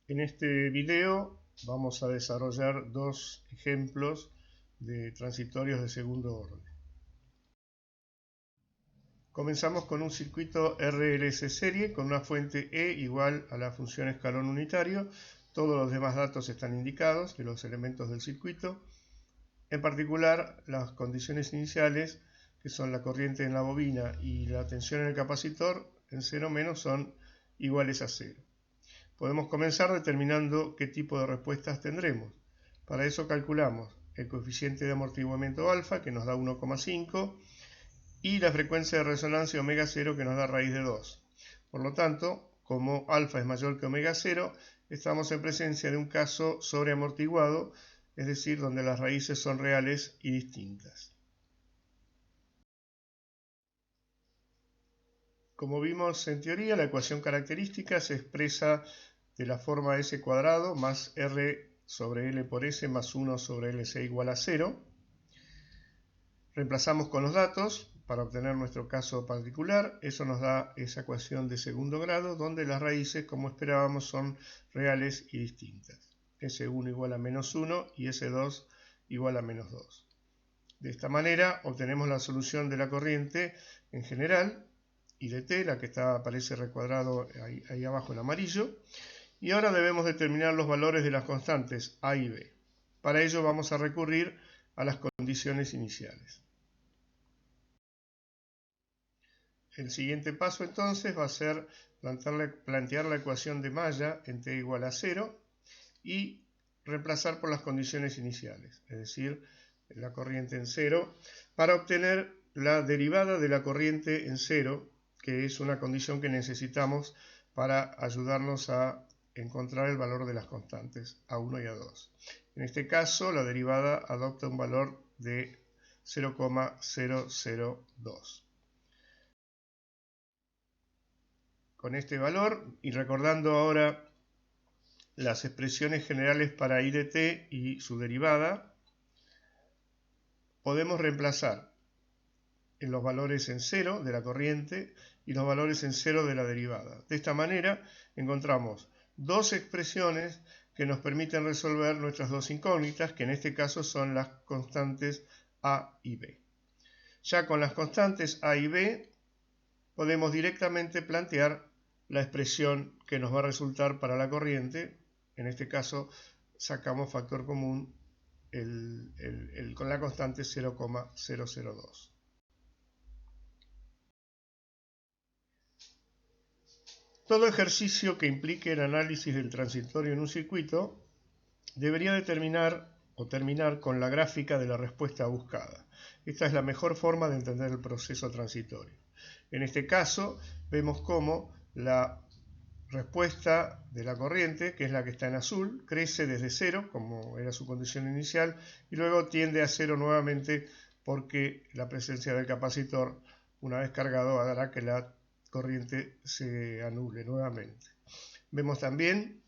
En este video vamos a desarrollar dos ejemplos de transitorios de segundo orden. Comenzamos con un circuito RLC serie con una fuente E igual a la función escalón unitario. Todos los demás datos están indicados de los elementos del circuito. En particular, las condiciones iniciales, que son la corriente en la bobina y la tensión en el capacitor, en 0- son iguales a 0. Podemos comenzar determinando qué tipo de respuestas tendremos. Para eso calculamos el coeficiente de amortiguamiento alfa, que nos da 1,5, y la frecuencia de resonancia omega 0, que nos da raíz de 2. Por lo tanto, como alfa es mayor que omega 0, estamos en presencia de un caso sobreamortiguado, es decir, donde las raíces son reales y distintas. Como vimos en teoría, la ecuación característica se expresa de la forma S cuadrado más R sobre L por S más 1 sobre LC igual a 0. Reemplazamos con los datos para obtener nuestro caso particular. Eso nos da esa ecuación de segundo grado, donde las raíces, como esperábamos, son reales y distintas. S1 igual a menos 1 y S2 igual a menos 2. De esta manera obtenemos la solución de la corriente en general, I de t, la que aparece recuadrado ahí abajo en amarillo. Y ahora debemos determinar los valores de las constantes A y B. Para ello vamos a recurrir a las condiciones iniciales. El siguiente paso entonces va a ser plantear la ecuación de malla en t igual a 0 y reemplazar por las condiciones iniciales, es decir, la corriente en 0, para obtener la derivada de la corriente en 0, que es una condición que necesitamos para ayudarnos a encontrar el valor de las constantes A1 y A2. En este caso, la derivada adopta un valor de 0,002. Con este valor, y recordando ahora las expresiones generales para I de t y su derivada, podemos reemplazar en los valores en 0 de la corriente y los valores en 0 de la derivada. De esta manera encontramos dos expresiones que nos permiten resolver nuestras dos incógnitas, que en este caso son las constantes A y B. Ya con las constantes A y B podemos directamente plantear la expresión que nos va a resultar para la corriente. En este caso sacamos factor común con la constante 0,002. Todo ejercicio que implique el análisis del transitorio en un circuito debería determinar o terminar con la gráfica de la respuesta buscada. Esta es la mejor forma de entender el proceso transitorio. En este caso vemos cómo la respuesta de la corriente, que es la que está en azul, crece desde 0, como era su condición inicial, y luego tiende a 0 nuevamente porque la presencia del capacitor, una vez cargado, hará que la corriente se anule nuevamente. Vemos también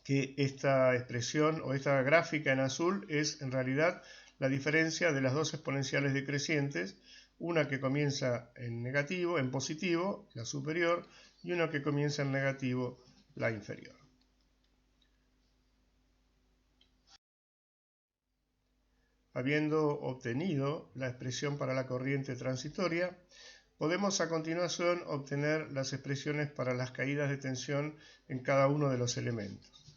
que esta expresión o esta gráfica en azul es en realidad la diferencia de las dos exponenciales decrecientes, una que comienza en negativo, en positivo, la superior, y una que comienza en negativo, la inferior. Habiendo obtenido la expresión para la corriente transitoria, podemos a continuación obtener las expresiones para las caídas de tensión en cada uno de los elementos.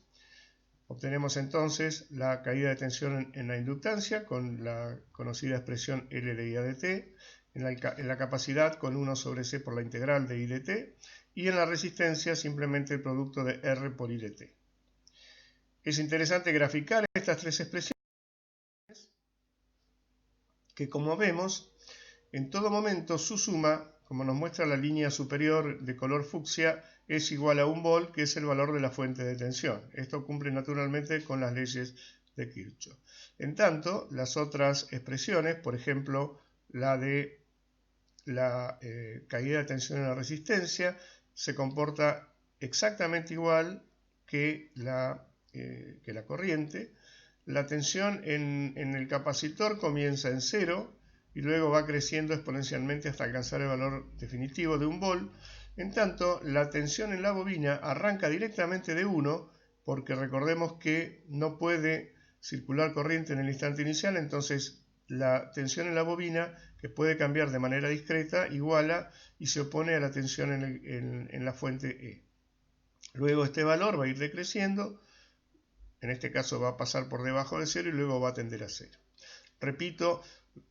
Obtenemos entonces la caída de tensión en la inductancia con la conocida expresión L de I a de t, en la capacidad con 1 sobre C por la integral de I de t, y en la resistencia simplemente el producto de R por I de t. Es interesante graficar estas tres expresiones que, como vemos, en todo momento su suma, como nos muestra la línea superior de color fucsia, es igual a 1 volt, que es el valor de la fuente de tensión. Esto cumple naturalmente con las leyes de Kirchhoff. En tanto, las otras expresiones, por ejemplo, la de la caída de tensión en la resistencia, se comporta exactamente igual que la corriente. La tensión en el capacitor comienza en 0 y luego va creciendo exponencialmente hasta alcanzar el valor definitivo de 1 volt. En tanto, la tensión en la bobina arranca directamente de 1 porque recordemos que no puede circular corriente en el instante inicial, entonces la tensión en la bobina, que puede cambiar de manera discreta, iguala y se opone a la tensión en la fuente E. Luego este valor va a ir decreciendo, en este caso va a pasar por debajo de 0 y luego va a tender a 0. Repito,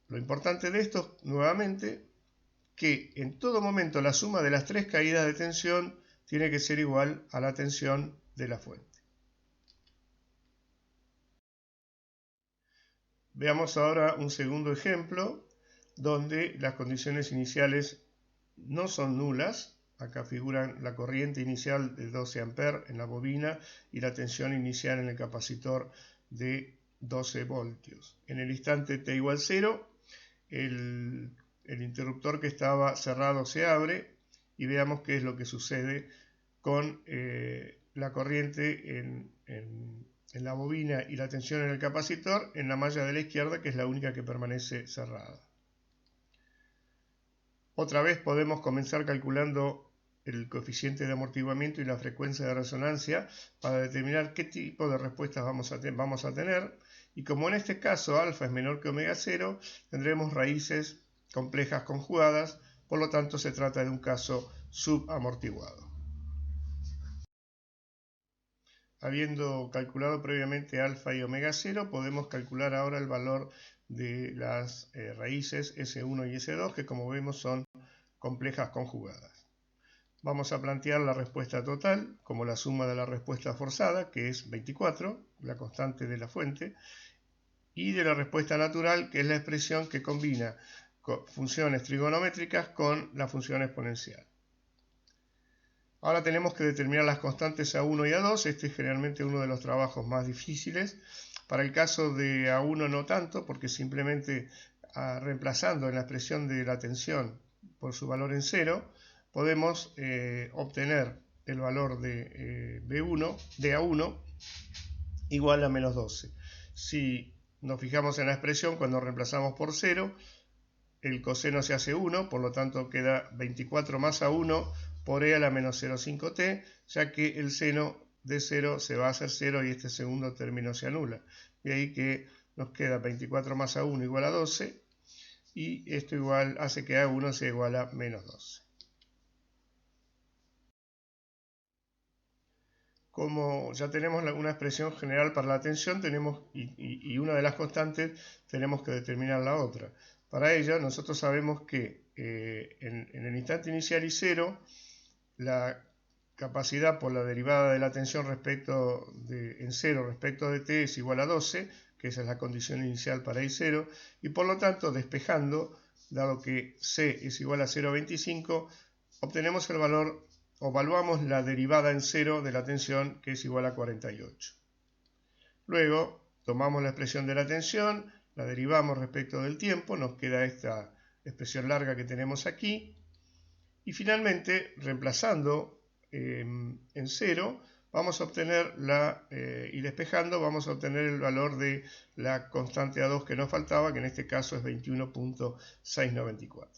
lo importante de esto nuevamente, que en todo momento la suma de las tres caídas de tensión tiene que ser igual a la tensión de la fuente. Veamos ahora un segundo ejemplo donde las condiciones iniciales no son nulas. Acá figuran la corriente inicial de 12 A en la bobina y la tensión inicial en el capacitor de 12 voltios. En el instante t igual 0, el interruptor que estaba cerrado se abre y veamos qué es lo que sucede con la corriente en la bobina y la tensión en el capacitor en la malla de la izquierda, que es la única que permanece cerrada. Otra vez podemos comenzar calculando el coeficiente de amortiguamiento y la frecuencia de resonancia para determinar qué tipo de respuestas vamos a tener. Y como en este caso alfa es menor que omega 0, tendremos raíces complejas conjugadas, por lo tanto se trata de un caso subamortiguado. Habiendo calculado previamente alfa y omega 0, podemos calcular ahora el valor de las raíces S1 y S2, que como vemos son complejas conjugadas. Vamos a plantear la respuesta total como la suma de la respuesta forzada, que es 24, la constante de la fuente, y de la respuesta natural, que es la expresión que combina funciones trigonométricas con la función exponencial. Ahora tenemos que determinar las constantes A1 y A2. Este es generalmente uno de los trabajos más difíciles. Para el caso de A1 no tanto, porque simplemente reemplazando en la expresión de la tensión por su valor en 0, podemos obtener el valor de A1 igual a menos 12. Si nos fijamos en la expresión, cuando reemplazamos por 0, el coseno se hace 1, por lo tanto queda 24 más A1 por e a la menos 0,5t, ya que el seno de 0 se va a hacer 0 y este segundo término se anula. De ahí que nos queda 24 más A1 igual a 12, y esto hace que A1 sea igual a menos 12. Como ya tenemos una expresión general para la tensión y una de las constantes, tenemos que determinar la otra. Para ello, nosotros sabemos que en el instante inicial y 0, la capacidad por la derivada de la tensión en 0 respecto de t es igual a 12, que esa es la condición inicial para I0, y por lo tanto, despejando, dado que c es igual a 0,25, obtenemos el valor, o evaluamos la derivada en 0 de la tensión, que es igual a 48. Luego, tomamos la expresión de la tensión, la derivamos respecto del tiempo, nos queda esta expresión larga que tenemos aquí, y finalmente, reemplazando en 0, vamos a obtener y despejando, vamos a obtener el valor de la constante A2 que nos faltaba, que en este caso es 21.694.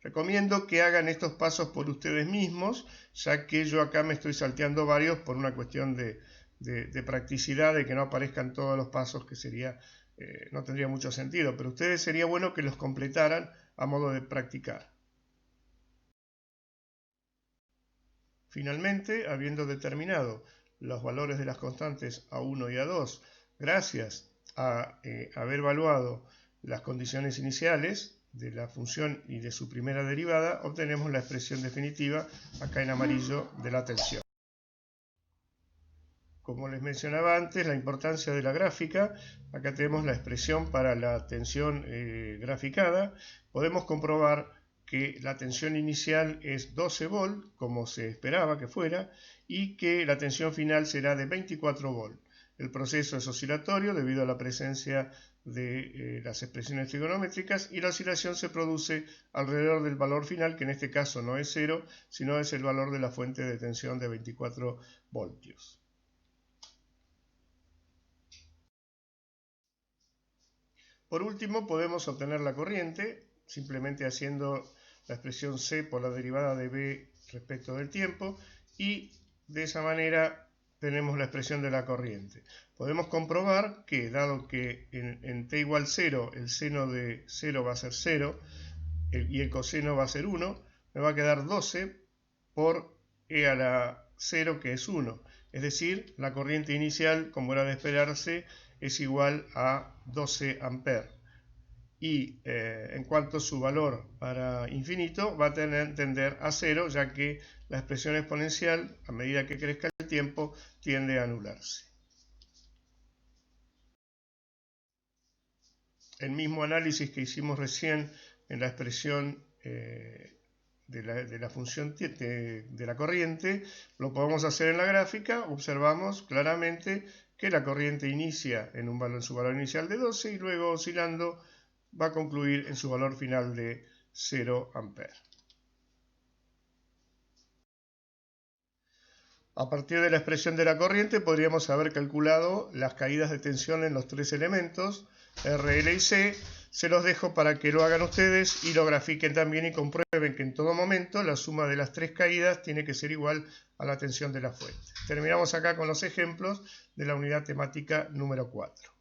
Recomiendo que hagan estos pasos por ustedes mismos, ya que yo acá me estoy salteando varios por una cuestión de practicidad, de que no aparezcan todos los pasos, que no tendría mucho sentido, pero ustedes sería bueno que los completaran a modo de practicar. Finalmente, habiendo determinado los valores de las constantes A1 y A2, gracias a haber evaluado las condiciones iniciales de la función y de su primera derivada, obtenemos la expresión definitiva, acá en amarillo, de la tensión. Como les mencionaba antes, la importancia de la gráfica. Acá tenemos la expresión para la tensión graficada. Podemos comprobar que la tensión inicial es 12 volt, como se esperaba que fuera, y que la tensión final será de 24 volt. El proceso es oscilatorio debido a la presencia de las expresiones trigonométricas, y la oscilación se produce alrededor del valor final, que en este caso no es 0, sino es el valor de la fuente de tensión de 24 voltios. Por último, podemos obtener la corriente simplemente haciendo la expresión C por la derivada de B respecto del tiempo, y de esa manera tenemos la expresión de la corriente. Podemos comprobar que, dado que en t igual 0, el seno de 0 va a ser 0 y el coseno va a ser 1, me va a quedar 12 por e a la 0, que es 1. Es decir, la corriente inicial, como era de esperarse, es igual a 12 amperes. Y en cuanto a su valor para infinito, va a tender a 0, ya que la expresión exponencial, a medida que crezca el tiempo, tiende a anularse. El mismo análisis que hicimos recién en la expresión de la función de la corriente, lo podemos hacer en la gráfica. Observamos claramente que la corriente inicia en su valor inicial de 12 y luego, oscilando, va a concluir en su valor final de 0 amperes. A partir de la expresión de la corriente podríamos haber calculado las caídas de tensión en los tres elementos, R, L y C. Se los dejo para que lo hagan ustedes y lo grafiquen también y comprueben que en todo momento la suma de las tres caídas tiene que ser igual a la tensión de la fuente. Terminamos acá con los ejemplos de la unidad temática número 4.